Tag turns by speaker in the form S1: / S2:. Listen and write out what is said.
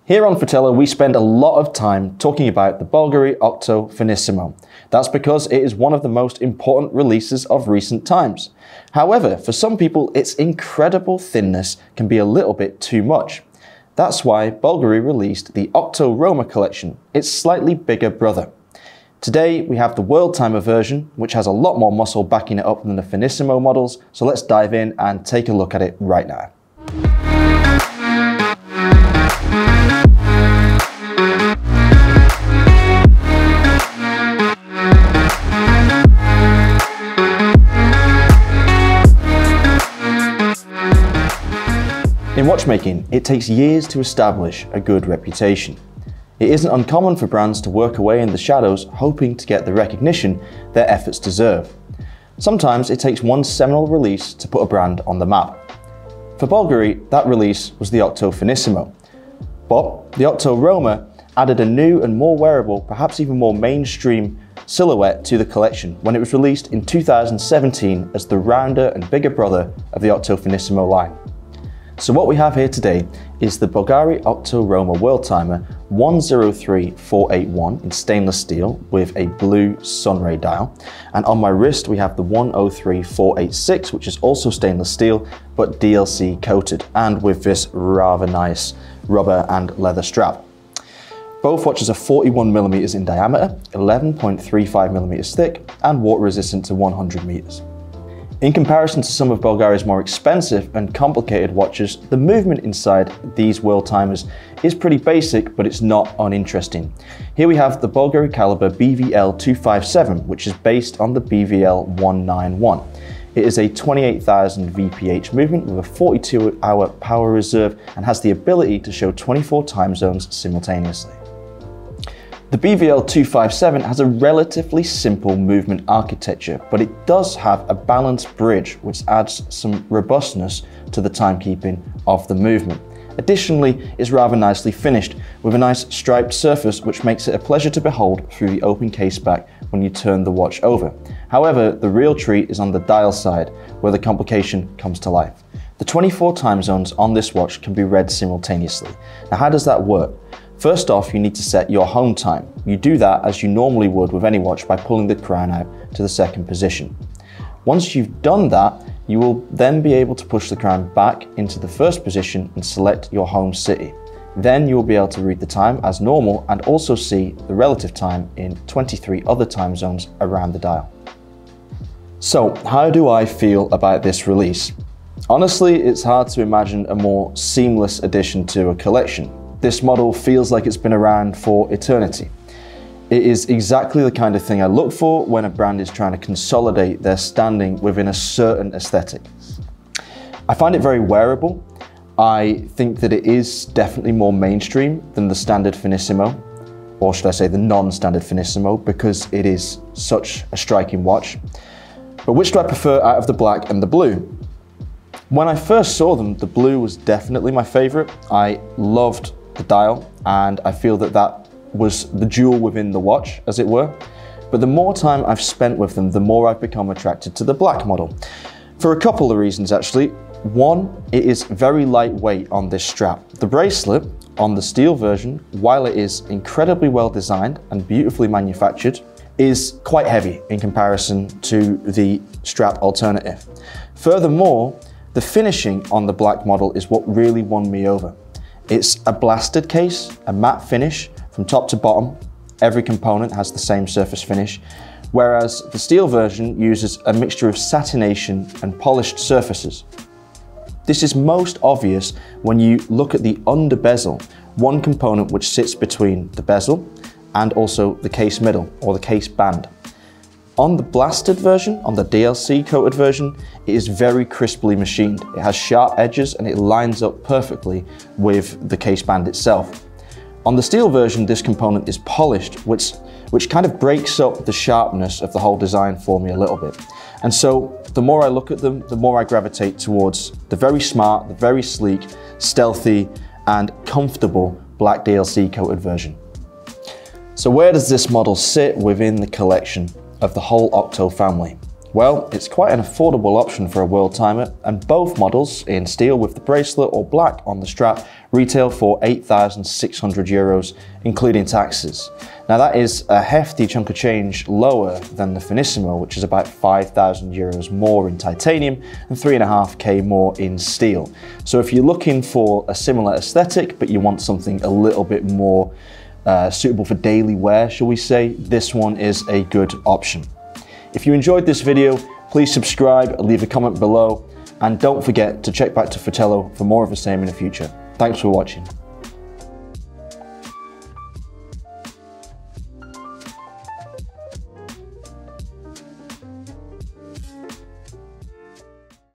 S1: Here on Fratello, we spend a lot of time talking about the Bvlgari Octo Finissimo. That's because it is one of the most important releases of recent times. However, for some people, its incredible thinness can be a little bit too much. That's why Bvlgari released the Octo Roma collection, its slightly bigger brother. Today, we have the WorldTimer version, which has a lot more muscle backing it up than the Finissimo models, so let's dive in and take a look at it right now. In watchmaking, it takes years to establish a good reputation. It isn't uncommon for brands to work away in the shadows hoping to get the recognition their efforts deserve. Sometimes it takes one seminal release to put a brand on the map. For Bvlgari, that release was the Octo Finissimo. But the Octo Roma added a new and more wearable, perhaps even more mainstream silhouette to the collection when it was released in 2017 as the rounder and bigger brother of the Octo Finissimo line. So what we have here today is the Bvlgari Octo Roma WorldTimer 103481 in stainless steel with a blue sunray dial. And on my wrist we have the 103486, which is also stainless steel but DLC coated and with this rather nice rubber and leather strap. Both watches are 41mm in diameter, 11.35mm thick and water resistant to 100 meters. In comparison to some of Bvlgari's more expensive and complicated watches, the movement inside these WorldTimers is pretty basic, but it's not uninteresting. Here we have the Bvlgari caliber Bvl257, which is based on the Bvl191. It is a 28,000 VPH movement with a 42-hour power reserve and has the ability to show 24 time zones simultaneously. The Bvl257 has a relatively simple movement architecture, but it does have a balanced bridge which adds some robustness to the timekeeping of the movement. Additionally, it's rather nicely finished with a nice striped surface which makes it a pleasure to behold through the open case back when you turn the watch over. However, the real treat is on the dial side where the complication comes to life. The 24 time zones on this watch can be read simultaneously. Now, how does that work? First off, you need to set your home time. You do that as you normally would with any watch by pulling the crown out to the second position. Once you've done that, you will then be able to push the crown back into the first position and select your home city. Then you will be able to read the time as normal and also see the relative time in 23 other time zones around the dial. So, how do I feel about this release? Honestly, it's hard to imagine a more seamless addition to a collection. This model feels like it's been around for eternity. It is exactly the kind of thing I look for when a brand is trying to consolidate their standing within a certain aesthetic. I find it very wearable. I think that it is definitely more mainstream than the standard Finissimo, or should I say the non-standard Finissimo, because it is such a striking watch. But which do I prefer out of the black and the blue? When I first saw them, the blue was definitely my favorite. I loved the dial, and I feel that that was the jewel within the watch, as it were. But the more time I've spent with them, the more I've become attracted to the black model. For a couple of reasons, actually. One, it is very lightweight on this strap. The bracelet on the steel version, while it is incredibly well designed and beautifully manufactured, is quite heavy in comparison to the strap alternative. Furthermore, the finishing on the black model is what really won me over. It's a blasted case, a matte finish from top to bottom. Every component has the same surface finish, whereas the steel version uses a mixture of satination and polished surfaces. This is most obvious when you look at the under bezel, one component which sits between the bezel and also the case middle, or the case band. On the blasted version, on the DLC coated version, it is very crisply machined. It has sharp edges and it lines up perfectly with the case band itself. On the steel version, this component is polished, which kind of breaks up the sharpness of the whole design for me a little bit. And so the more I look at them, the more I gravitate towards the very smart, the very sleek, stealthy, and comfortable black DLC coated version. So where does this model sit within the collection of the whole Octo family? Well, it's quite an affordable option for a WorldTimer, and both models, in steel with the bracelet or black on the strap, retail for €8,600, including taxes. Now that is a hefty chunk of change lower than the Finissimo, which is about €5,000 more in titanium and 3.5K more in steel. So if you're looking for a similar aesthetic, but you want something a little bit more suitable for daily wear, shall we say, this one is a good option. If you enjoyed this video, please subscribe, leave a comment below, and don't forget to check back to Fratello for more of the same in the future. Thanks for watching.